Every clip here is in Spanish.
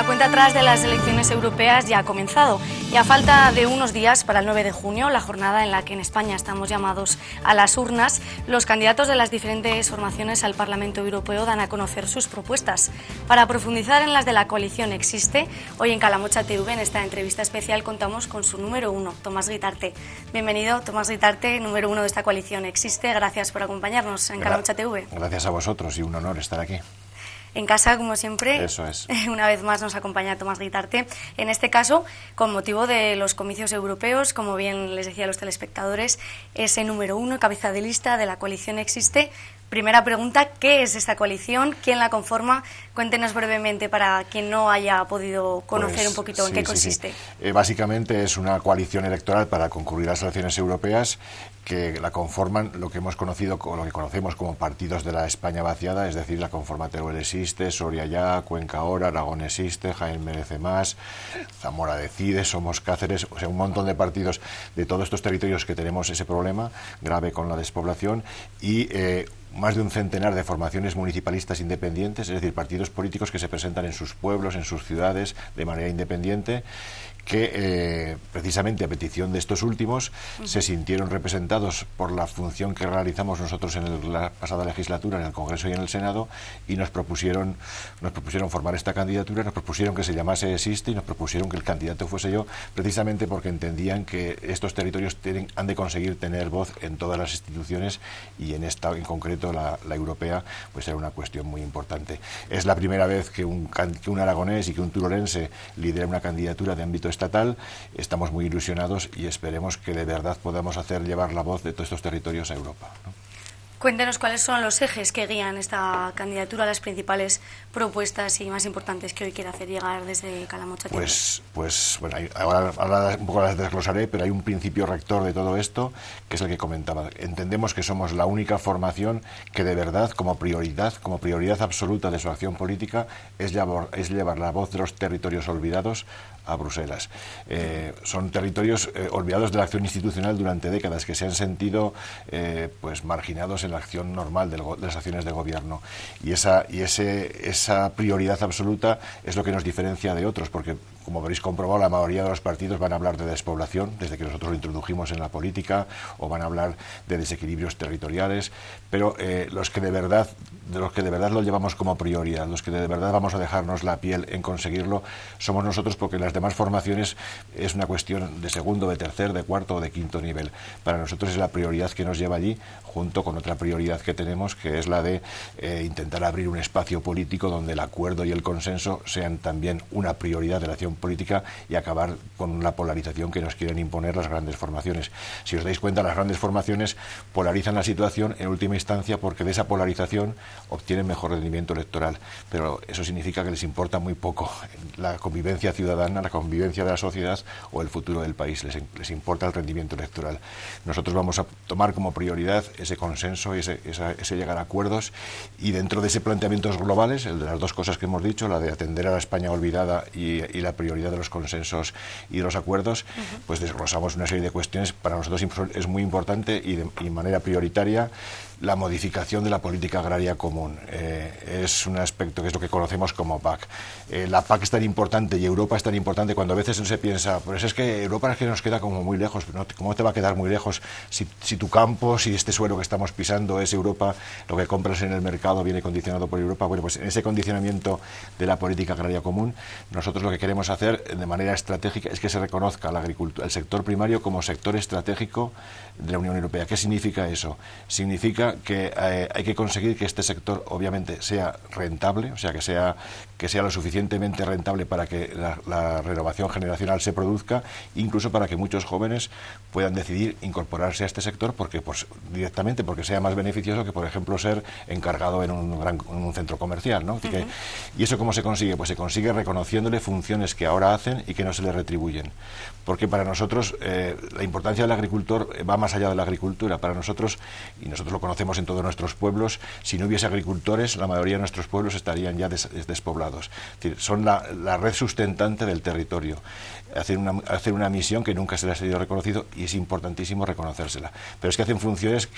cuenta atrás de las elecciones europeas ya ha comenzado y a falta de unos días para el 9 de junio, la jornada en la que en España estamos llamados a las urnas, los candidatos de las diferentes formaciones al Parlamento Europeo dan a conocer sus propuestas. Para profundizar en las de la coalición Existe, hoy en Calamocha TV, en esta entrevista especial, contamos con su número uno, Tomás Guitarte. Bienvenido, Tomás Guitarte, número uno de esta coalición Existe. Gracias por acompañarnos en Calamocha TV. Gracias a vosotros y un honor estar aquí. En casa, como siempre, eso es. Una vez más nos acompaña Tomás Guitarte. En este caso, con motivo de los comicios europeos, como bien les decía a los telespectadores, es el número uno, cabeza de lista de la coalición Existe. Primera pregunta, ¿qué es esta coalición? ¿Quién la conforma? Cuéntenos brevemente para quien no haya podido conocer un poquito en qué consiste. Básicamente es una coalición electoral para concurrir a las elecciones europeas que la conforman lo que hemos conocido, lo que conocemos como partidos de la España vaciada, es decir, la conforma Teruel Existe, Soria Ya, Cuenca Ahora, Aragón Existe, Jaén Merece Más, Zamora Decide, Somos Cáceres, o sea, un montón de partidos de todos estos territorios que tenemos ese problema grave con la despoblación y más de un centenar de formaciones municipalistas independientes, es decir, partidos políticos que se presentan en sus pueblos, en sus ciudades, de manera independiente, que precisamente a petición de estos últimos se sintieron representados por la función que realizamos nosotros en la pasada legislatura en el Congreso y en el Senado y nos propusieron formar esta candidatura, nos propusieron que se llamase Existe y nos propusieron que el candidato fuese yo, precisamente porque entendían que estos territorios han de conseguir tener voz en todas las instituciones y en esta en concreto la europea pues era una cuestión muy importante. Es la primera vez que un aragonés y que un turolense lidera una candidatura de ámbito estatal. Estamos muy ilusionados y esperemos que de verdad podamos hacer llevar la voz de todos estos territorios a Europa, ¿no? Cuéntenos cuáles son los ejes que guían esta candidatura, las principales propuestas y más importantes que hoy quiere hacer llegar desde Calamocha TV. Pues bueno, ahora un poco las desglosaré, pero hay un principio rector de todo esto, que es el que comentaba. Entendemos que somos la única formación que de verdad, como prioridad absoluta de su acción política, es llevar la voz de los territorios olvidados a Bruselas. Son territorios olvidados de la acción institucional durante décadas, que se han sentido pues marginados en la acción normal de las acciones de gobierno. Y esa prioridad absoluta es lo que nos diferencia de otros, porque como habréis comprobado, la mayoría de los partidos van a hablar de despoblación, desde que nosotros lo introdujimos en la política, o van a hablar de desequilibrios territoriales, pero los que de verdad lo llevamos como prioridad, los que de verdad vamos a dejarnos la piel en conseguirlo, somos nosotros, porque las demás formaciones es una cuestión de segundo, de tercer, de cuarto o de quinto nivel. Para nosotros es la prioridad que nos lleva allí, junto con otra prioridad que tenemos, que es la de intentar abrir un espacio político donde el acuerdo y el consenso sean también una prioridad de la acción política y acabar con la polarización que nos quieren imponer las grandes formaciones. Si os dais cuenta, las grandes formaciones polarizan la situación en última instancia porque de esa polarización obtienen mejor rendimiento electoral, pero eso significa que les importa muy poco la convivencia ciudadana, la convivencia de la sociedad o el futuro del país, les importa el rendimiento electoral. Nosotros vamos a tomar como prioridad ese consenso y ese llegar a acuerdos, y dentro de ese planteamientos globales, el de las dos cosas que hemos dicho, la de atender a la España olvidada y la prioridad de los consensos y de los acuerdos, pues desglosamos una serie de cuestiones. Para nosotros es muy importante y de manera prioritaria la modificación de la política agraria común. Es un aspecto que es lo que conocemos como PAC. La PAC es tan importante y Europa es tan importante cuando a veces no se piensa, pues es que Europa es que nos queda como muy lejos, ¿no? ¿Cómo te va a quedar muy lejos si tu campo, si este suelo que estamos pisando es Europa, lo que compras en el mercado viene condicionado por Europa? Bueno, pues en ese condicionamiento de la política agraria común, nosotros lo que queremos hacer de manera estratégica es que se reconozca la agricultura, el sector primario como sector estratégico de la Unión Europea. ¿Qué significa eso? Significa que hay que conseguir que este sector obviamente sea rentable, o sea, que sea lo suficientemente rentable para que la renovación generacional se produzca, incluso para que muchos jóvenes puedan decidir incorporarse a este sector directamente porque sea más beneficioso que, por ejemplo, ser encargado en un centro comercial, ¿no? ¿Y eso cómo se consigue? Pues se consigue reconociéndole funciones que ahora hacen y que no se le retribuyen. Porque para nosotros la importancia del agricultor va más allá de la agricultura. Para nosotros, y nosotros lo conocemos en todos nuestros pueblos, si no hubiese agricultores, la mayoría de nuestros pueblos estarían ya despoblados. Es decir, son la red sustentante del territorio. Hacen una misión que nunca se les ha sido reconocido y es importantísimo reconocérsela. Pero es que hacen funciones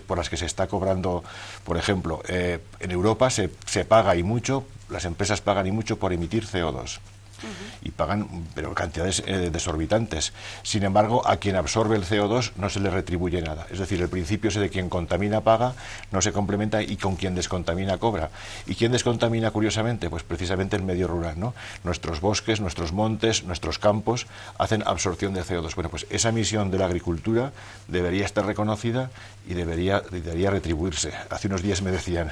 por las que se está cobrando, por ejemplo, en Europa se paga y mucho, las empresas pagan y mucho por emitir CO2. y pagan pero cantidades desorbitantes. Sin embargo, a quien absorbe el CO2 no se le retribuye nada. Es decir, el principio ese de quien contamina paga no se complementa y con quien descontamina cobra. ¿Y quién descontamina, curiosamente? Pues precisamente el medio rural, ¿no? Nuestros bosques, nuestros montes, nuestros campos hacen absorción de CO2. Bueno, pues esa misión de la agricultura debería estar reconocida y debería retribuirse. Hace unos días me decían,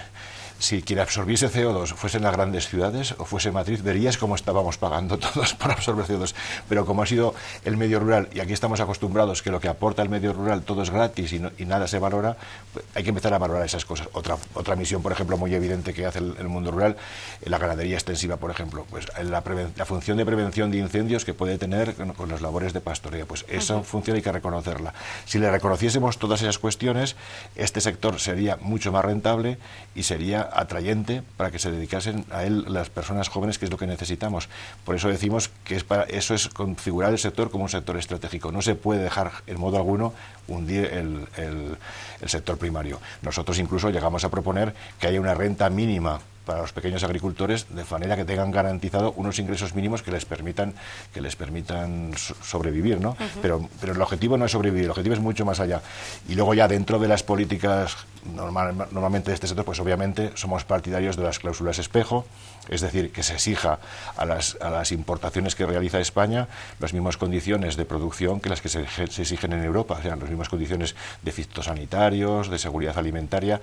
si quien absorbiese CO2 fuesen las grandes ciudades o fuese Madrid, verías cómo estábamos pagando todos por absorber CO2. Pero como ha sido el medio rural, y aquí estamos acostumbrados que lo que aporta el medio rural todo es gratis y nada se valora, pues hay que empezar a valorar esas cosas. Otra misión, por ejemplo, muy evidente que hace el mundo rural, la ganadería extensiva, por ejemplo, pues la función de prevención de incendios que puede tener con las labores de pastoreo, pues esa función hay que reconocerla. Si le reconociésemos todas esas cuestiones, este sector sería mucho más rentable y sería atrayente para que se dedicasen a él las personas jóvenes, que es lo que necesitamos. Por eso decimos que eso es configurar el sector como un sector estratégico. No se puede dejar en modo alguno hundir el sector primario. Nosotros incluso llegamos a proponer que haya una renta mínima para los pequeños agricultores, de manera que tengan garantizado unos ingresos mínimos que les permitan sobrevivir, ¿no? Pero el objetivo no es sobrevivir, el objetivo es mucho más allá. Y luego ya dentro de las políticas normalmente de este sector, pues obviamente somos partidarios de las cláusulas espejo, es decir, que se exija a las importaciones que realiza España las mismas condiciones de producción que las que se exigen en Europa, o sea, las mismas condiciones de fitosanitarios, de seguridad alimentaria,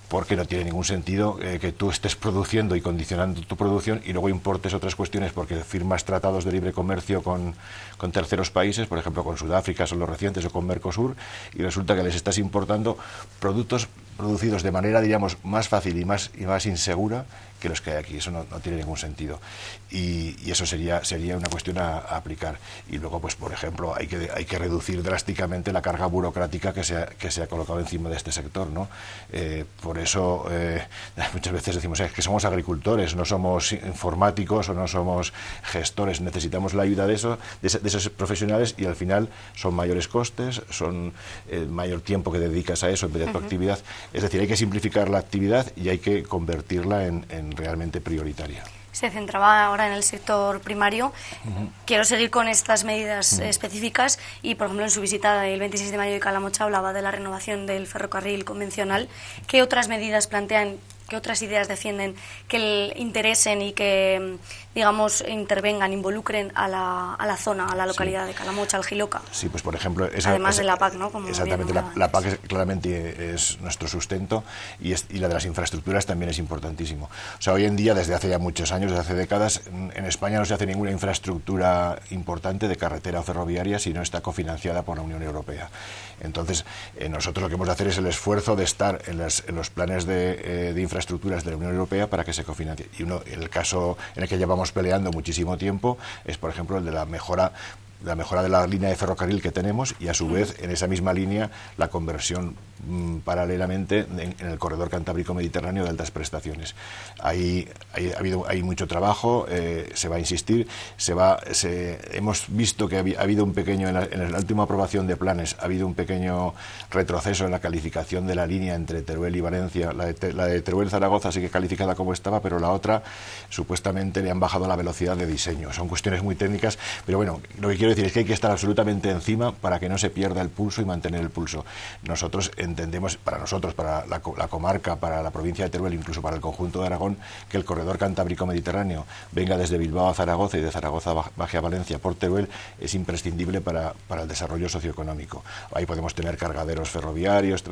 porque no tiene ningún sentido que tú estés produciendo y condicionando tu producción y luego importes otras cuestiones porque firmas tratados de libre comercio con terceros países, por ejemplo con Sudáfrica, son los recientes, o con Mercosur, y resulta que les estás importando productos producidos de manera, diríamos, más fácil y más insegura que los que hay aquí. Eso no tiene ningún sentido. Y eso sería una cuestión a aplicar. Y luego, pues por ejemplo, hay que reducir drásticamente la carga burocrática que se ha colocado encima de este sector, ¿no? Por eso muchas veces decimos que somos agricultores, no somos informáticos o no somos gestores. Necesitamos la ayuda de esos profesionales y al final son mayores costes, son mayor tiempo que dedicas a eso en vez de tu actividad. Es decir, hay que simplificar la actividad y hay que convertirla en realmente prioritaria. Se centraba ahora en el sector primario. Quiero seguir con estas medidas específicas y, por ejemplo, en su visita el 26 de mayo de Calamocha hablaba de la renovación del ferrocarril convencional. ¿Qué otras medidas plantean, qué otras ideas defienden que interesen y que, digamos, intervengan, involucren a la zona, a la localidad de Calamocha, al Jiloca? Sí, pues por ejemplo... Además de la PAC, ¿no? Como exactamente, la PAC claramente es nuestro sustento y la de las infraestructuras también es importantísimo. O sea, hoy en día, desde hace ya muchos años, desde hace décadas, en España no se hace ninguna infraestructura importante de carretera o ferroviaria si no está cofinanciada por la Unión Europea. Entonces, nosotros lo que hemos de hacer es el esfuerzo de estar en los planes de infraestructuras de la Unión Europea para que se cofinancie. Y el caso en el que llevamos peleando muchísimo tiempo es, por ejemplo, el de la mejora de la línea de ferrocarril que tenemos y a su vez en esa misma línea la conversión paralelamente en el corredor cantábrico mediterráneo de altas prestaciones. Hay mucho trabajo, se va a insistir, hemos visto que ha habido un pequeño, en la última aprobación de planes, ha habido un pequeño retroceso en la calificación de la línea entre Teruel y Valencia. La de Teruel-Zaragoza sigue calificada como estaba, pero la otra supuestamente le han bajado la velocidad de diseño. Son cuestiones muy técnicas, pero bueno, lo que quiero decir es que hay que estar absolutamente encima para que no se pierda el pulso y mantener el pulso. Nosotros entendemos, para la comarca, para la provincia de Teruel, incluso para el conjunto de Aragón, que el corredor cantábrico-mediterráneo venga desde Bilbao a Zaragoza y de Zaragoza baje a Valencia por Teruel es imprescindible para el desarrollo socioeconómico. Ahí podemos tener cargaderos ferroviarios,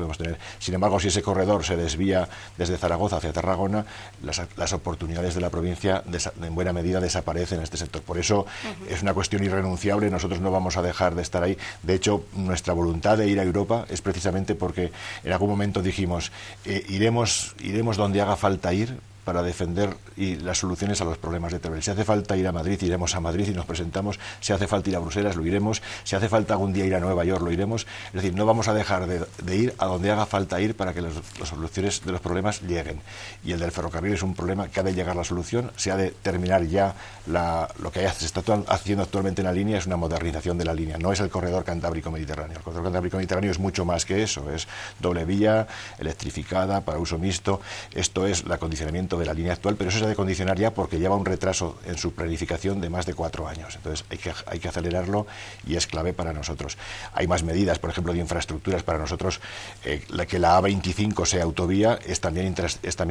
sin embargo, si ese corredor se desvía desde Zaragoza hacia Tarragona, las oportunidades de la provincia en buena medida desaparecen en este sector. Por eso es una cuestión irrenunciable, nosotros no vamos a dejar de estar ahí. De hecho, nuestra voluntad de ir a Europa es precisamente porque en algún momento dijimos, iremos donde haga falta ir para defender las soluciones a los problemas de Teruel. Si hace falta ir a Madrid, iremos a Madrid y nos presentamos. Si hace falta ir a Bruselas, lo iremos. Si hace falta algún día ir a Nueva York, lo iremos. Es decir, no vamos a dejar de ir a donde haga falta ir para que las soluciones de los problemas lleguen. Y el del ferrocarril es un problema que ha de llegar la solución. Se ha de terminar ya lo que se está haciendo actualmente en la línea es una modernización de la línea. No es el corredor cantábrico-mediterráneo. El corredor cantábrico-mediterráneo es mucho más que eso. Es doble vía, electrificada, para uso mixto. Esto es el acondicionamiento de la línea actual, pero eso se ha de condicionar ya porque lleva un retraso en su planificación de más de 4 años. Entonces hay que acelerarlo y es clave para nosotros. Hay más medidas, por ejemplo, de infraestructuras. Para nosotros, que la A25 sea autovía es también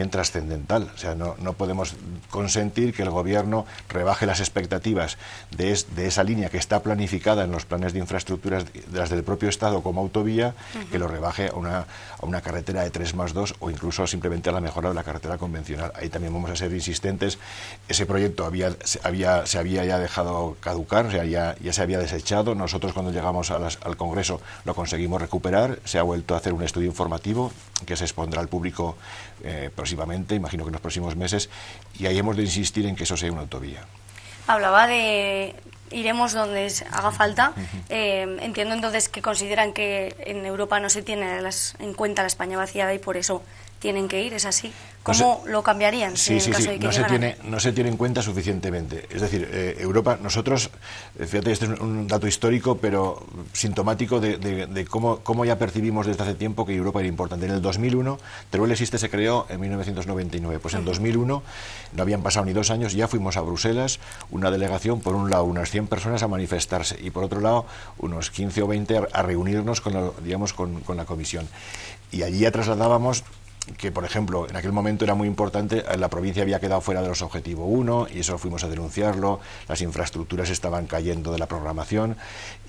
trascendental. O sea, no podemos consentir que el Gobierno rebaje las expectativas de esa línea que está planificada en los planes de infraestructuras de las del propio Estado como autovía, que lo rebaje a una carretera de 3+2 o incluso simplemente a la mejora de la carretera convencional. Ahí también vamos a ser insistentes. Ese proyecto se había ya dejado caducar, o sea, ya se había desechado. Nosotros cuando llegamos al Congreso lo conseguimos recuperar, se ha vuelto a hacer un estudio informativo que se expondrá al público próximamente, imagino que en los próximos meses, y ahí hemos de insistir en que eso sea una autovía. Hablaba de iremos donde haga falta. Entiendo entonces que consideran que en Europa no se tiene en cuenta la España vaciada y por eso tienen que ir, ¿es así? ¿Cómo lo cambiarían? Sí, no se tiene en cuenta suficientemente. Es decir, Europa, nosotros, fíjate, este es un dato histórico, pero sintomático de cómo ya percibimos desde hace tiempo que Europa era importante. En el 2001, Teruel Existe se creó en 1999. Pues en 2001, no habían pasado ni 2 años, ya fuimos a Bruselas, una delegación, por un lado, unas 100 personas a manifestarse y por otro lado, unos 15 o 20 a reunirnos con la comisión. Y allí ya trasladábamos que, por ejemplo, en aquel momento era muy importante, la provincia había quedado fuera de los objetivos 1 y eso fuimos a denunciarlo, las infraestructuras estaban cayendo de la programación,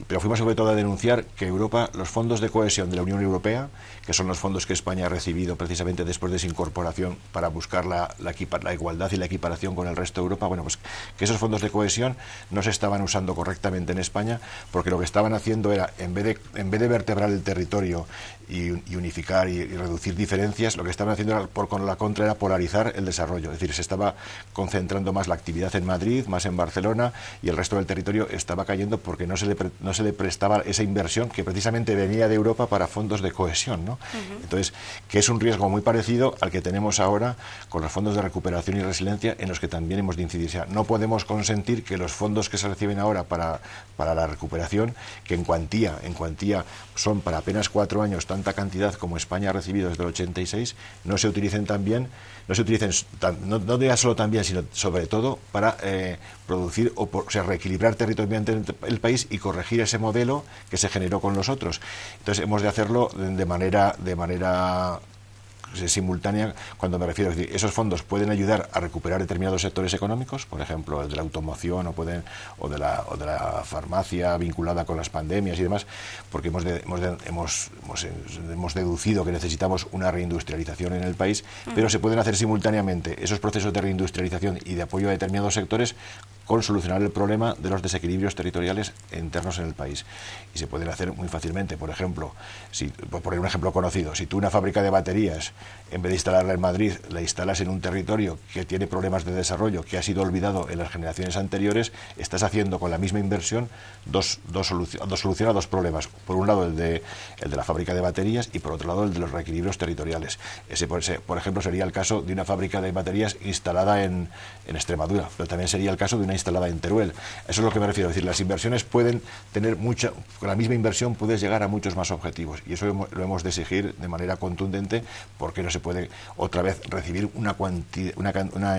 pero fuimos sobre todo a denunciar que Europa, los fondos de cohesión de la Unión Europea, que son los fondos que España ha recibido precisamente después de su incorporación para buscar la igualdad y la equiparación con el resto de Europa, bueno, pues que esos fondos de cohesión no se estaban usando correctamente en España, porque lo que estaban haciendo era, en vez de vertebrar el territorio y unificar y reducir diferencias, lo que estaban haciendo con la contra era polarizar el desarrollo. Es decir, se estaba concentrando más la actividad en Madrid, más en Barcelona, y el resto del territorio estaba cayendo porque no se le prestaba esa inversión que precisamente venía de Europa para fondos de cohesión, ¿no? Entonces, que es un riesgo muy parecido al que tenemos ahora con los fondos de recuperación y resiliencia, en los que también hemos de incidir. O sea, no podemos consentir que los fondos que se reciben ahora para la recuperación, que en cuantía son para apenas 4 años tanta cantidad como España ha recibido desde el 86, no se utilicen no ya solo también, sino sobre todo para producir, o sea, reequilibrar territorialmente el país y corregir ese modelo que se generó con los otros. Entonces hemos de hacerlo de manera simultánea. Cuando me refiero, es decir, esos fondos pueden ayudar a recuperar determinados sectores económicos, por ejemplo el de la automoción o de la farmacia vinculada con las pandemias y demás, porque hemos deducido que necesitamos una reindustrialización en el país, pero se pueden hacer simultáneamente esos procesos de reindustrialización y de apoyo a determinados sectores con solucionar el problema de los desequilibrios territoriales internos en el país. Y se pueden hacer muy fácilmente. Por ejemplo, por poner un ejemplo conocido, si tú una fábrica de baterías, en vez de instalarla en Madrid, la instalas en un territorio que tiene problemas de desarrollo, que ha sido olvidado en las generaciones anteriores, estás haciendo con la misma inversión soluciona dos problemas. Por un lado el de la fábrica de baterías y por otro lado el de los reequilibrios territoriales. Ese, por ejemplo, sería el caso de una fábrica de baterías instalada en Extremadura, pero también sería el caso de una instalada en Teruel. Eso es lo que me refiero. Es decir, las inversiones pueden tener con la misma inversión puedes llegar a muchos más objetivos, y eso lo hemos de exigir de manera contundente, porque no se puede otra vez recibir una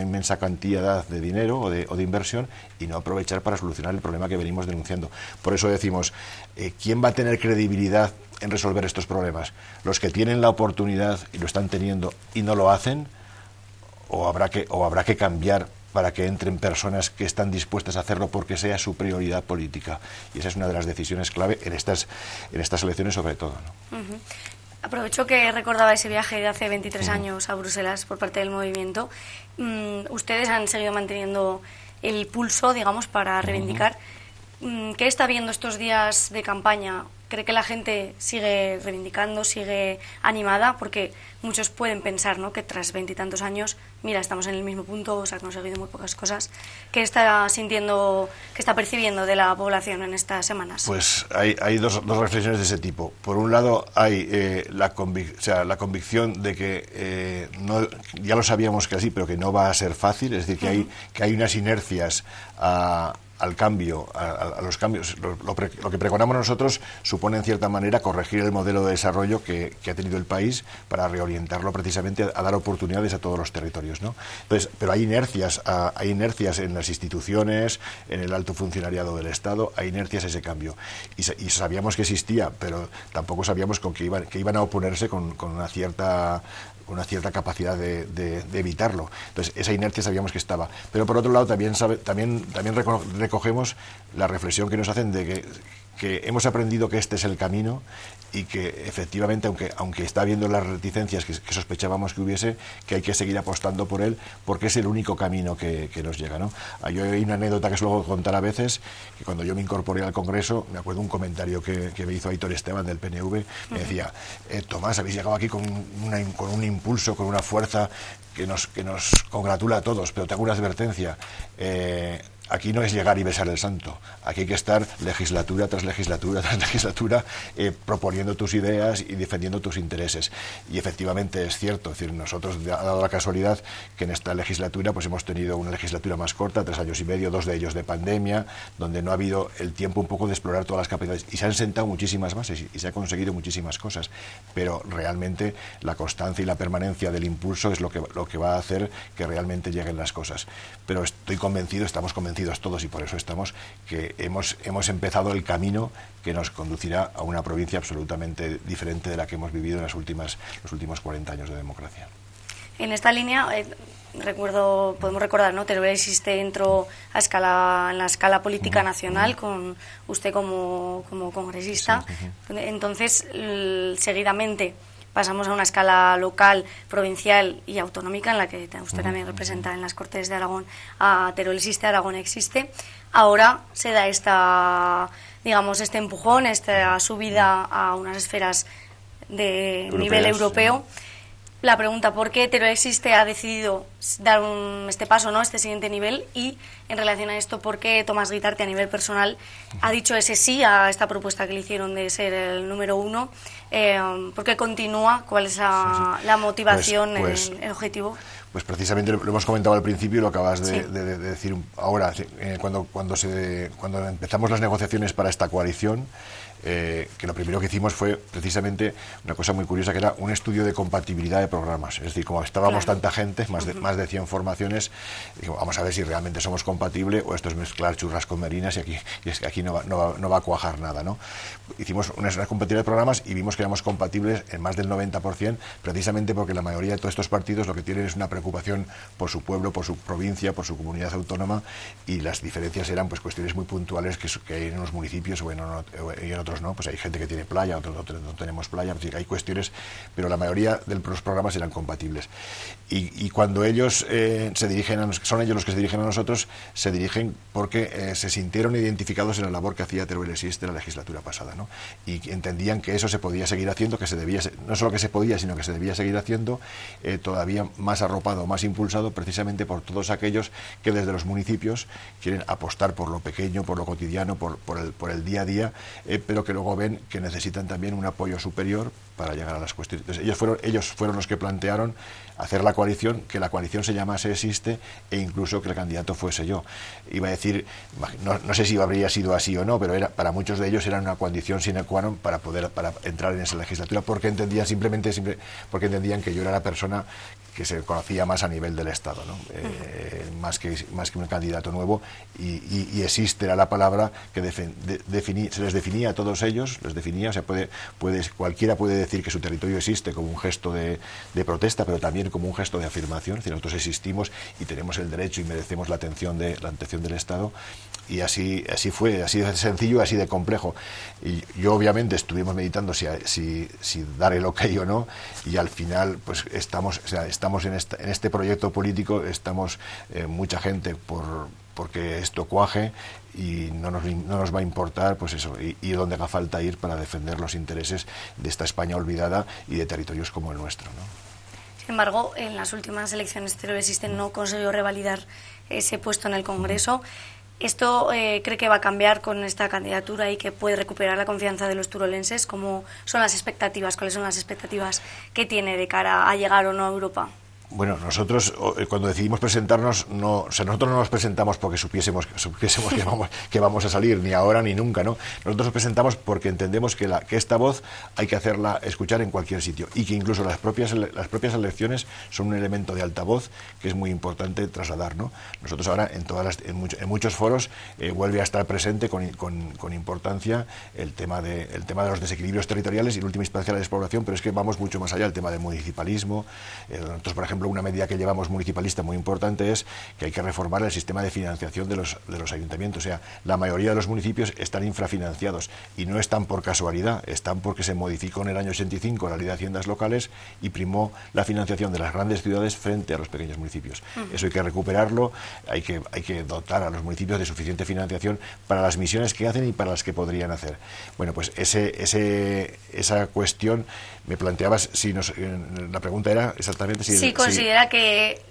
inmensa cantidad de dinero o de inversión y no aprovechar para solucionar el problema que venimos denunciando. Por eso decimos, ¿quién va a tener credibilidad en resolver estos problemas? ¿Los que tienen la oportunidad y lo están teniendo y no lo hacen? ¿O habrá que cambiar para que entren personas que están dispuestas a hacerlo porque sea su prioridad política? Y esa es una de las decisiones clave en estas elecciones, sobre todo, ¿no? Aprovecho que recordaba ese viaje de hace 23 años a Bruselas por parte del movimiento. Ustedes han seguido manteniendo el pulso, digamos, para reivindicar. ¿Qué está viendo estos días de campaña? ¿Cree que la gente sigue reivindicando, sigue animada? Porque muchos pueden pensar, ¿no?, que tras 20 y tantos años, mira, estamos en el mismo punto, se han conseguido muy pocas cosas. ¿Qué está sintiendo, qué está percibiendo de la población en estas semanas? Pues hay dos reflexiones de ese tipo. Por un lado hay la convicción de que ya lo sabíamos que así, pero que no va a ser fácil, es decir, que hay unas inercias a al cambio, a los cambios. Lo que pregonamos nosotros supone en cierta manera corregir el modelo de desarrollo que ha tenido el país para reorientarlo precisamente a dar oportunidades a todos los territorios, ¿no? Entonces, pero hay inercias en las instituciones, en el alto funcionariado del Estado, hay inercias a ese cambio. Y sabíamos que existía, pero tampoco sabíamos que iban a oponerse con una cierta capacidad de evitarlo. Entonces, esa inercia sabíamos que estaba. Pero por otro lado, también recogemos la reflexión que nos hacen de que hemos aprendido que este es el camino y que efectivamente, aunque está habiendo las reticencias que sospechábamos que hubiese, que hay que seguir apostando por él, porque es el único camino que nos llega, ¿no? Hay una anécdota que suelo contar a veces, que cuando yo me incorporé al Congreso, me acuerdo un comentario que me hizo Aitor Esteban del PNV, me decía, Tomás, habéis llegado aquí con un impulso, con una fuerza que nos congratula a todos, pero te hago una advertencia, aquí no es llegar y besar el santo, aquí hay que estar legislatura tras legislatura tras legislatura proponiendo tus ideas y defendiendo tus intereses. Y efectivamente es cierto, es decir, nosotros ha dado la casualidad que en esta legislatura pues hemos tenido una legislatura más corta, 3 años y medio, 2 de ellos de pandemia, donde no ha habido el tiempo un poco de explorar todas las capacidades y se han sentado muchísimas bases y se ha conseguido muchísimas cosas, pero realmente la constancia y la permanencia del impulso es lo que va a hacer que realmente lleguen las cosas. Pero estamos convencidos todos y por eso que hemos empezado el camino que nos conducirá a una provincia absolutamente diferente de la que hemos vivido en los últimos 40 años de democracia. En esta línea, podemos recordar, ¿no? Teruel existe entró en la escala política nacional con usted como congresista. Sí. Entonces, seguidamente pasamos a una escala local, provincial y autonómica, en la que usted también representa en las Cortes de Aragón. Teruel existe, Aragón existe. Ahora se da este empujón, esta subida a unas esferas de nivel europeo. La pregunta, ¿por qué Teruel existe ha decidido dar este paso, ¿no? Este siguiente nivel? Y en relación a esto, ¿por qué Tomás Guitarte a nivel personal ha dicho ese sí a esta propuesta que le hicieron de ser el número 1? ¿Por qué continúa? ¿Cuál es la motivación, el objetivo? Pues precisamente lo hemos comentado al principio y lo acabas de decir ahora. Cuando empezamos las negociaciones para esta coalición, que lo primero que hicimos fue precisamente una cosa muy curiosa, que era un estudio de compatibilidad de programas. Es decir, como estábamos tanta gente, más de 100 formaciones, dijimos, vamos a ver si realmente somos compatibles o esto es mezclar churras con merinas y aquí no va a cuajar nada, ¿no? Hicimos una compatibilidad de programas y vimos que éramos compatibles en más del 90%, precisamente porque la mayoría de todos estos partidos lo que tienen es una preocupación por su pueblo, por su provincia, por su comunidad autónoma, y las diferencias eran pues cuestiones muy puntuales que hay en unos municipios y en otros no, pues hay gente que tiene playa, otros no tenemos playa, pues hay cuestiones, pero la mayoría de los programas eran compatibles. Y cuando ellos son ellos los que se dirigen a nosotros, se dirigen porque se sintieron identificados en la labor que hacía Teruel Existe en la legislatura pasada, ¿no? Y entendían que eso se podía seguir haciendo, no solo que se podía, sino que se debía seguir haciendo, todavía más arropado, más impulsado precisamente por todos aquellos que desde los municipios quieren apostar por lo pequeño, por lo cotidiano, por el día a día, pero que luego ven que necesitan también un apoyo superior para llegar a las cuestiones. Entonces, ellos fueron los que plantearon hacer la coalición, que la coalición se llamase Existe e incluso que el candidato fuese yo. Iba a decir, no sé si habría sido así o no, pero para muchos de ellos era una condición sine qua non para entrar en esa legislatura, porque entendían porque entendían que yo era la persona que se conocía más a nivel del Estado, ¿no? Más que un candidato nuevo, y Existe era la palabra que se les definía a todos ellos, o sea, cualquiera puede decir que su territorio existe como un gesto de protesta, pero también como un gesto de afirmación. Es decir, nosotros existimos y tenemos el derecho y merecemos la atención del Estado, y así fue, así de sencillo, así de complejo. Y yo obviamente estuvimos meditando si dar el ok o no, y al final pues estamos en este proyecto político, estamos mucha gente porque esto cuaje, y no nos va a importar pues eso, y donde haga falta ir para defender los intereses de esta España olvidada y de territorios como el nuestro, ¿no? Sin embargo, en las últimas elecciones Teruel Existe no consiguió revalidar ese puesto en el Congreso. ¿Esto cree que va a cambiar con esta candidatura y que puede recuperar la confianza de los turolenses? ¿Cómo son las expectativas? ¿Cuáles son las expectativas que tiene de cara a llegar o no a Europa? Bueno, nosotros cuando decidimos presentarnos, no, o sea, nosotros no nos presentamos porque supiésemos que vamos a salir, ni ahora ni nunca, ¿no? Nosotros nos presentamos porque entendemos que esta voz hay que hacerla escuchar en cualquier sitio y que incluso las propias elecciones son un elemento de altavoz que es muy importante trasladar, ¿no? Nosotros ahora en muchos foros vuelve a estar presente con importancia el tema de los desequilibrios territoriales y en última instancia la despoblación, pero es que vamos mucho más allá, el tema del municipalismo. Nosotros, por ejemplo, una medida que llevamos municipalista muy importante es que hay que reformar el sistema de financiación de los ayuntamientos. O sea, la mayoría de los municipios están infrafinanciados y no están por casualidad, están porque se modificó en el año 85 la ley de haciendas locales y primó la financiación de las grandes ciudades frente a los pequeños municipios. Eso hay que recuperarlo, hay que dotar a los municipios de suficiente financiación para las misiones que hacen y para las que podrían hacer. Bueno, pues esa cuestión me planteabas, la pregunta era exactamente si... Sí, considera que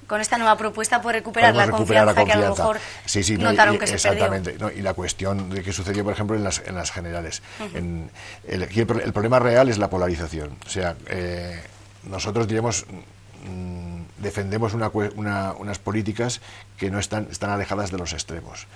con esta nueva propuesta puede recuperar la confianza que a lo mejor notaron que se perdió. Exactamente, ¿no? Y la cuestión de que sucedió, por ejemplo, en las generales. El problema real es la polarización. O sea, nosotros diremos... defendemos unas políticas que no están alejadas de los extremos.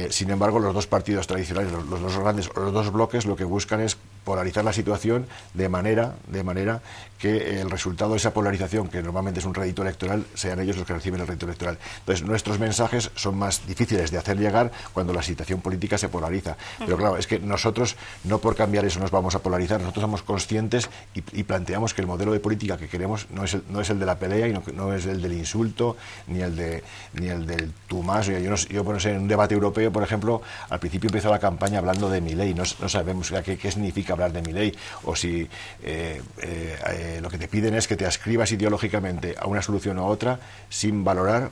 Sin embargo, los dos partidos tradicionales, los dos bloques, lo que buscan es polarizar la situación de manera que el resultado de esa polarización, que normalmente es un rédito electoral, sean ellos los que reciben el rédito electoral. Entonces, nuestros mensajes son más difíciles de hacer llegar cuando la situación política se polariza. Pero claro, es que nosotros, no por cambiar eso nos vamos a polarizar, nosotros somos conscientes y planteamos que el modelo de política que queremos no es el de la pelea y no es el del insulto, ni el del tú más. Yo por en un debate europeo, por ejemplo, al principio empezó la campaña hablando de Milei, no sabemos qué significa hablar de Milei, o si lo que te piden es que te ascribas ideológicamente a una solución o a otra sin valorar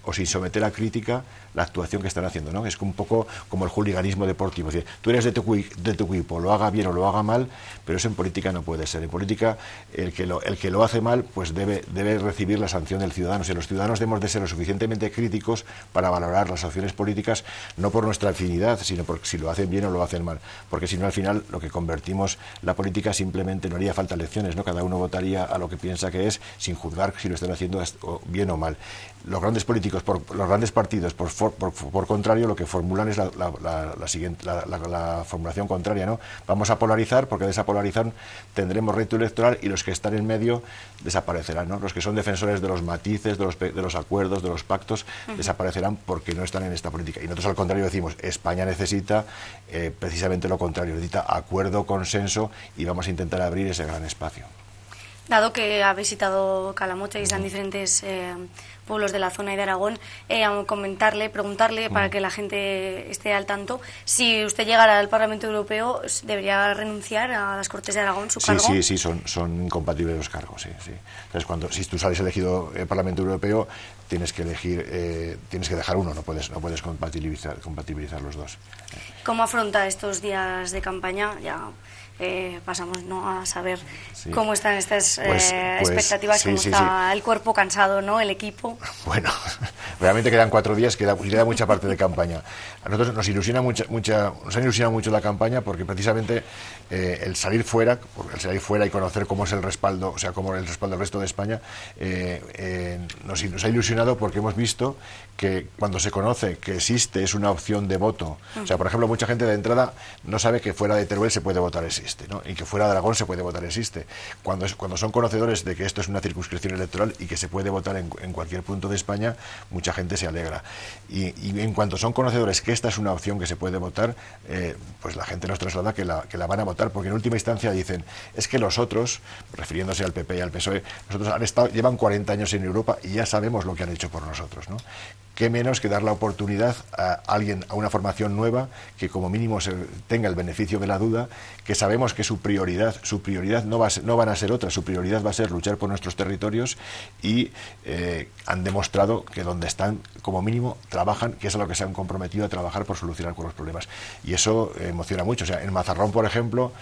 o sin someter a crítica la actuación que están haciendo, ¿no? Es un poco como el hooliganismo deportivo, es decir, tú eres de tu equipo, lo haga bien o lo haga mal, pero eso en política no puede ser. En política el que lo hace mal pues debe recibir la sanción del ciudadano. O sea, los ciudadanos debemos de ser lo suficientemente críticos para valorar las acciones políticas, no por nuestra afinidad, sino por si lo hacen bien o lo hacen mal, porque si no al final lo que convertimos la política simplemente no haría falta elecciones, ¿no? Cada uno votaría a lo que piensa que es sin juzgar si lo están haciendo bien o mal. Los grandes políticos, los grandes partidos, por contrario, lo que formulan es la formulación contraria, ¿no? Vamos a polarizar porque de esa polarización tendremos rédito electoral y los que están en medio desaparecerán, ¿no? Los que son defensores de los matices, de los acuerdos, de los pactos, desaparecerán porque no están en esta política. Y nosotros al contrario decimos, España necesita precisamente lo contrario, necesita acuerdo, consenso y vamos a intentar abrir ese gran espacio. Dado que ha visitado Calamocha y están diferentes pueblos de la zona y de Aragón, preguntarle para que la gente esté al tanto, si usted llegara al Parlamento Europeo, ¿debería renunciar a las Cortes de Aragón, su cargo? Sí, son incompatibles los cargos, sí. Entonces, si tú sales elegido el Parlamento Europeo, tienes que elegir, tienes que dejar uno, no puedes compatibilizar los dos. ¿Cómo afronta estos días de campaña? Ya pasamos a saber cómo están estas expectativas, cómo está el cuerpo cansado, ¿no? El equipo. Bueno, realmente quedan 4 días, queda mucha parte de campaña. A nosotros nos ilusiona mucho la campaña porque precisamente el salir fuera y conocer cómo es el respaldo, o sea, cómo es el respaldo del resto de España, nos ha ilusionado porque hemos visto que cuando se conoce que existe es una opción de voto, o sea, por ejemplo, mucha gente de entrada no sabe que fuera de Teruel se puede votar existe, ¿no? Y que fuera de Aragón se puede votar existe. Cuando son conocedores de que esto es una circunscripción electoral y que se puede votar en cualquier punto de España, mucha gente se alegra. Y en cuanto son conocedores que esta es una opción que se puede votar, pues la gente nos traslada que la van a votar, porque en última instancia dicen, es que los otros, refiriéndose al PP y al PSOE, llevan 40 años en Europa y ya sabemos lo que han hecho por nosotros, ¿no? Qué menos que dar la oportunidad a una formación nueva que como mínimo tenga el beneficio de la duda, que sabemos que su prioridad no van a ser otras, su prioridad va a ser luchar por nuestros territorios y han demostrado que donde están, como mínimo, trabajan, que es a lo que se han comprometido a trabajar por solucionar con los problemas. Y eso emociona mucho. O sea, en Mazarrón, por ejemplo,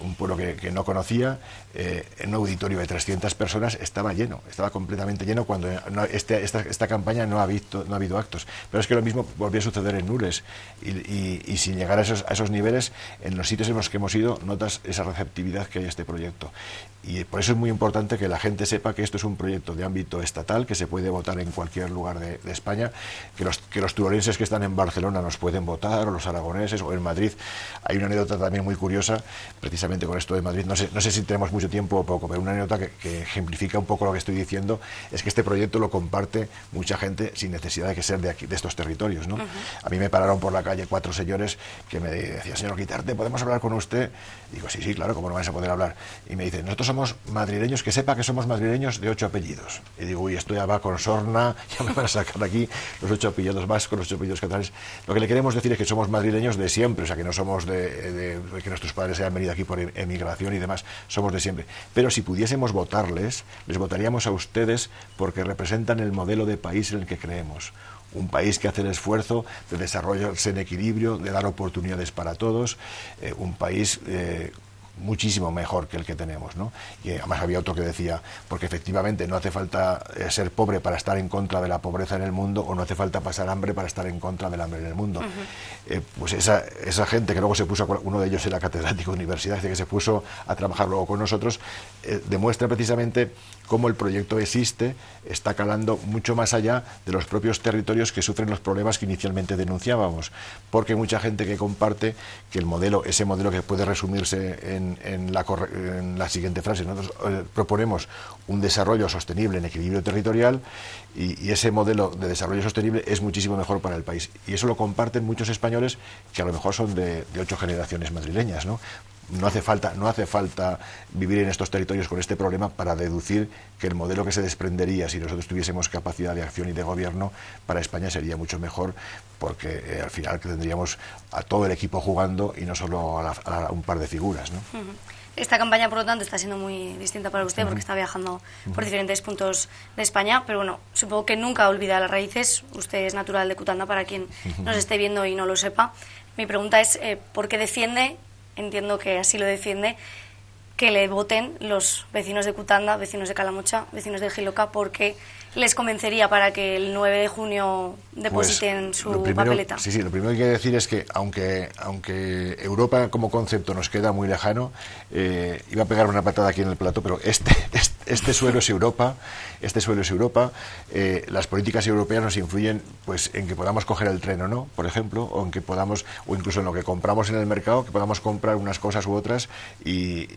un pueblo que no conocía, en un auditorio de 300 personas estaba lleno, estaba completamente lleno cuando esta campaña no ha habido actos. Pero es que lo mismo volvió a suceder en Nules y sin llegar a esos niveles, en los sitios en los que hemos ido notas esa receptividad que hay a este proyecto. Y por eso es muy importante que la gente sepa que esto es un proyecto de ámbito estatal, que se puede votar en cualquier lugar de España, que los turolenses que están en Barcelona nos pueden votar, o los aragoneses, o en Madrid. Hay una anécdota también muy curiosa, precisamente con esto de Madrid, no sé si tenemos mucho tiempo o poco, pero una anécdota que ejemplifica un poco lo que estoy diciendo, es que este proyecto lo comparte mucha gente sin necesidad de que ser de aquí, de estos territorios, ¿no? A mí me pararon por la calle 4 señores que me decían: señor Guitarte, ¿podemos hablar con usted? Digo: sí, claro, ¿cómo no vais a poder hablar? Y me dicen: nosotros somos madrileños, que sepa que somos madrileños de 8 apellidos. Y digo: uy, esto ya va con sorna, ya me van a sacar aquí los 8 apellidos vascos, los 8 apellidos catalanes. Lo que le queremos decir es que somos madrileños de siempre, o sea, que no somos de que nuestros padres hayan venido aquí por emigración y demás, somos de siempre. Pero si pudiésemos votarles, les votaríamos a ustedes porque representan el modelo de país en el que creemos. Un país que hace el esfuerzo de desarrollarse en equilibrio, de dar oportunidades para todos, un país muchísimo mejor que el que tenemos, ¿no? Y además había otro que decía: porque efectivamente no hace falta ser pobre para estar en contra de la pobreza en el mundo, o no hace falta pasar hambre para estar en contra del hambre en el mundo. Pues esa gente que luego se puso, uno de ellos era catedrático de universidad, que se puso a trabajar luego con nosotros, demuestra precisamente cómo el proyecto existe, está calando mucho más allá de los propios territorios que sufren los problemas que inicialmente denunciábamos, porque hay mucha gente que comparte que ese modelo que puede resumirse en la siguiente frase: nosotros proponemos un desarrollo sostenible en equilibrio territorial, y ese modelo de desarrollo sostenible es muchísimo mejor para el país, y eso lo comparten muchos españoles que a lo mejor son de 8 generaciones madrileñas, ¿no? No hace falta vivir en estos territorios con este problema para deducir que el modelo que se desprendería si nosotros tuviésemos capacidad de acción y de gobierno para España sería mucho mejor, porque al final tendríamos a todo el equipo jugando y no solo a un par de figuras, ¿no? Esta campaña, por lo tanto, está siendo muy distinta para usted porque está viajando por diferentes puntos de España, pero bueno, supongo que nunca olvida las raíces. Usted es natural de Cutanda, para quien nos esté viendo y no lo sepa. Mi pregunta es, ¿por qué defiende, entiendo que así lo defiende, que le voten los vecinos de Cutanda, vecinos de Calamocha, vecinos de Jiloca? Porque les convencería para que el 9 de junio depositen su papeleta. Sí, lo primero que hay que decir es que aunque Europa como concepto nos queda muy lejano, iba a pegar una patada aquí en el plato, pero este suelo es Europa, las políticas europeas nos influyen pues en que podamos coger el tren o no, por ejemplo, o en que podamos, o incluso en lo que compramos en el mercado, que podamos comprar unas cosas u otras y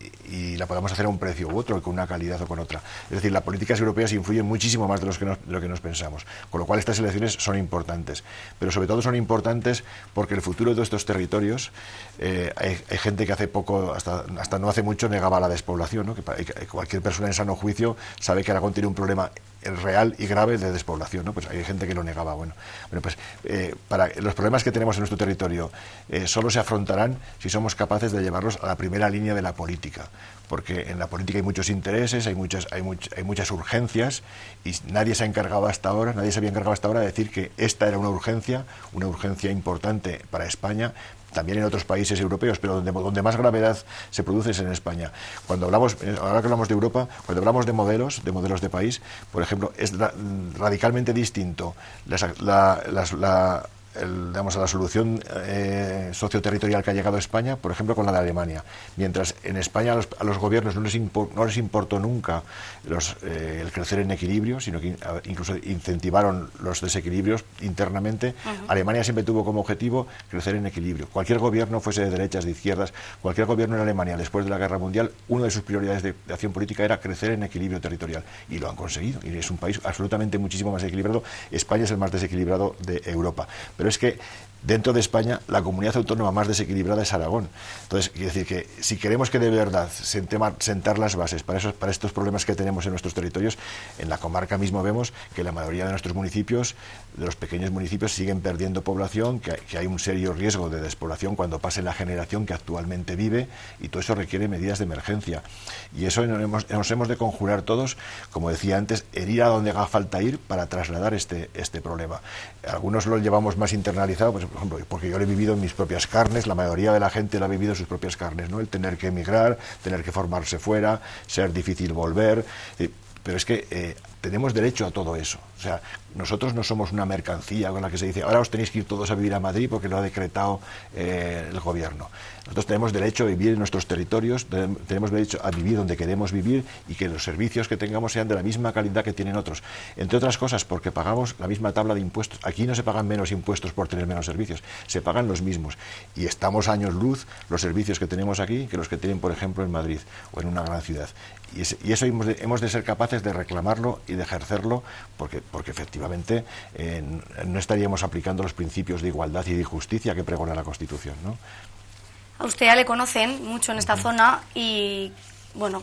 la podamos hacer a un precio u otro, con una calidad o con otra. Es decir, las políticas europeas influyen muchísimo más de lo que nos pensamos, con lo cual estas elecciones son importantes, pero sobre todo son importantes porque el futuro de estos territorios, hay gente que hace poco, hasta no hace mucho, negaba la despoblación, ¿no? Que cualquier persona en sano juicio sabe que Aragón tiene un problema real y grave de despoblación, ¿no? Pues hay gente que lo negaba. Bueno, pues para los problemas que tenemos en nuestro territorio solo se afrontarán si somos capaces de llevarlos a la primera línea de la política, porque en la política hay muchos intereses, hay muchas urgencias, y nadie se había encargado hasta ahora de decir que esta era una urgencia importante para España, también en otros países europeos, pero donde más gravedad se produce es en España. Ahora que hablamos de Europa, cuando hablamos de modelos de país, por ejemplo, es radicalmente distinto la solución socioterritorial que ha llegado a España, por ejemplo, con la de Alemania. Mientras en España a los gobiernos no les importó nunca el crecer en equilibrio, sino que incluso incentivaron los desequilibrios internamente. Alemania siempre tuvo como objetivo crecer en equilibrio. Cualquier gobierno, fuese de derechas, de izquierdas, cualquier gobierno en Alemania después de la Guerra Mundial, una de sus prioridades de acción política era crecer en equilibrio territorial, y lo han conseguido, y es un país absolutamente muchísimo más equilibrado. España es el más desequilibrado de Europa. Pero es que dentro de España la comunidad autónoma más desequilibrada es Aragón. Entonces, quiere decir que si queremos que de verdad sentar las bases para estos problemas que tenemos en nuestros territorios, en la comarca mismo vemos que la mayoría de nuestros municipios, de los pequeños municipios, siguen perdiendo población, que hay un serio riesgo de despoblación cuando pase la generación que actualmente vive, y todo eso requiere medidas de emergencia. Y eso nos hemos de conjurar todos, como decía antes, en ir a donde haga falta ir para trasladar este problema. Algunos lo llevamos más internalizado, pues por ejemplo, porque yo lo he vivido en mis propias carnes, la mayoría de la gente lo ha vivido en sus propias carnes, ¿no? El tener que emigrar, tener que formarse fuera, ser difícil volver, pero es que tenemos derecho a todo eso. O sea, nosotros no somos una mercancía con la que se dice, ahora os tenéis que ir todos a vivir a Madrid porque lo ha decretado el gobierno. Nosotros tenemos derecho a vivir en nuestros territorios, tenemos derecho a vivir donde queremos vivir y que los servicios que tengamos sean de la misma calidad que tienen otros. Entre otras cosas, porque pagamos la misma tabla de impuestos. Aquí no se pagan menos impuestos por tener menos servicios, se pagan los mismos. Y estamos años luz los servicios que tenemos aquí que los que tienen, por ejemplo, en Madrid o en una gran ciudad. Y eso hemos de ser capaces de reclamarlo y de ejercerlo, porque efectivamente no estaríamos aplicando los principios de igualdad y de justicia que pregona la Constitución, ¿no? A usted ya le conocen mucho en esta zona y, bueno,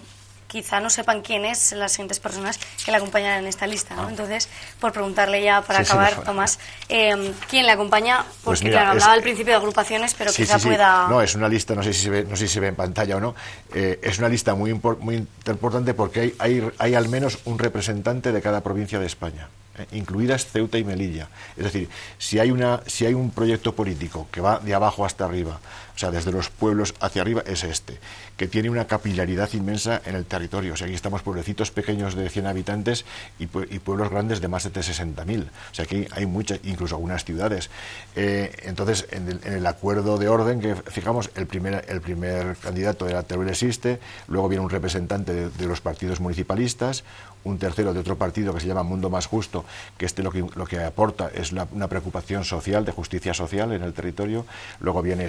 quizá no sepan quiénes las siguientes personas que le acompañan en esta lista, ¿no? Entonces, por preguntarle ya para acabar, Tomás, ¿quién le acompaña? Porque, pues mira, claro, hablaba al principio de agrupaciones, pero quizá pueda... No, es una lista, no sé si se ve en pantalla o no, es una lista muy importante porque hay al menos un representante de cada provincia de España, incluidas Ceuta y Melilla. Es decir, si hay un proyecto político que va de abajo hasta arriba, o sea, desde los pueblos hacia arriba, es este, que tiene una capilaridad inmensa en el territorio. O sea, aquí estamos pueblecitos pequeños de 100 habitantes y pueblos grandes de más de 60.000. O sea, aquí hay muchas, incluso algunas ciudades. Entonces, en el acuerdo de orden que fijamos, el primer candidato era Teruel Existe, luego viene un representante de los partidos municipalistas, un tercero de otro partido que se llama Mundo Más Justo, que lo que aporta es una preocupación social, de justicia social en el territorio. Luego viene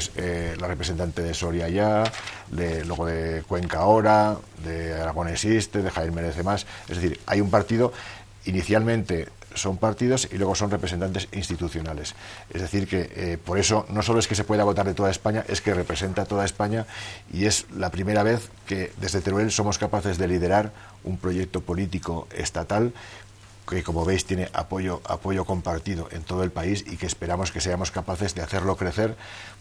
la representante de Soria Ya, luego de Cuenca Ahora, de Aragón Existe, de Jaén Merece Más. Es decir, hay un partido, inicialmente son partidos y luego son representantes institucionales. Es decir que por eso no solo es que se pueda votar de toda España, es que representa a toda España y es la primera vez que desde Teruel somos capaces de liderar un proyecto político estatal que, como veis, tiene apoyo compartido en todo el país y que esperamos que seamos capaces de hacerlo crecer,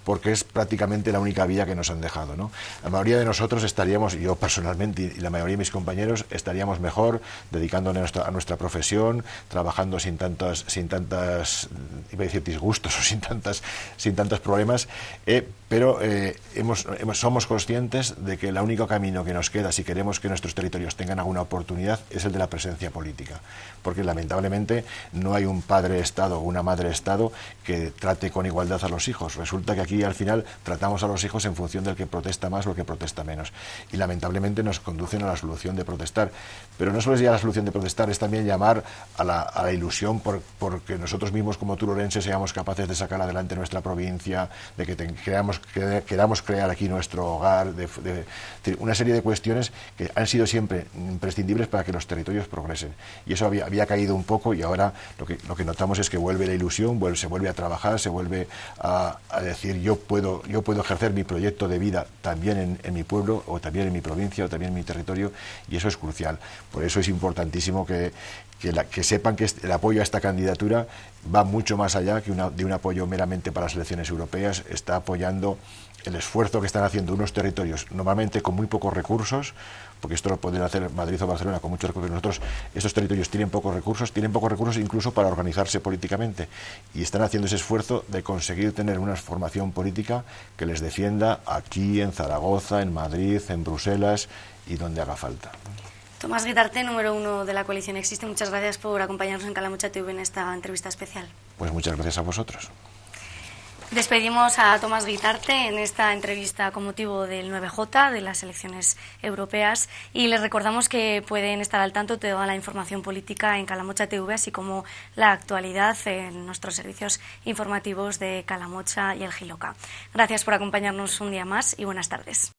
porque es prácticamente la única vía que nos han dejado, ¿no? La mayoría de nosotros estaríamos, yo personalmente y la mayoría de mis compañeros, estaríamos mejor dedicándonos a nuestra profesión, trabajando sin tantas, iba a decir disgustos o sin tantos problemas, pero somos conscientes de que el único camino que nos queda, si queremos que nuestros territorios tengan alguna oportunidad, es el de la presencia política, porque lamentablemente no hay un padre Estado o una madre Estado que trate con igualdad a los hijos. Resulta que aquí al final tratamos a los hijos en función del que protesta más o el que protesta menos, y lamentablemente nos conducen a la solución de protestar. Pero no solo es ya la solución de protestar, es también llamar a la ilusión porque nosotros mismos como turorenses seamos capaces de sacar adelante nuestra provincia, de que queramos crear aquí nuestro hogar, una serie de cuestiones que han sido siempre imprescindibles para que los territorios progresen. Y eso había caído un poco, y ahora lo que notamos es que vuelve la ilusión, se vuelve a trabajar, se vuelve a decir yo puedo ejercer mi proyecto de vida también en mi pueblo, o también en mi provincia, o también en mi territorio, y eso es crucial. Por eso es importantísimo que sepan que el apoyo a esta candidatura va mucho más allá de un apoyo meramente para las elecciones europeas. Está apoyando el esfuerzo que están haciendo unos territorios normalmente con muy pocos recursos, porque esto lo pueden hacer Madrid o Barcelona con muchos recursos. Nosotros, estos territorios tienen pocos recursos incluso para organizarse políticamente, y están haciendo ese esfuerzo de conseguir tener una formación política que les defienda aquí, en Zaragoza, en Madrid, en Bruselas y donde haga falta. Tomás Guitarte, número 1 de la coalición Existe, muchas gracias por acompañarnos en Calamocha TV en esta entrevista especial. Pues muchas gracias a vosotros. Despedimos a Tomás Guitarte en esta entrevista con motivo del 9J, de las elecciones europeas, y les recordamos que pueden estar al tanto de toda la información política en Calamocha TV, así como la actualidad en nuestros servicios informativos de Calamocha y el Giloca. Gracias por acompañarnos un día más y buenas tardes.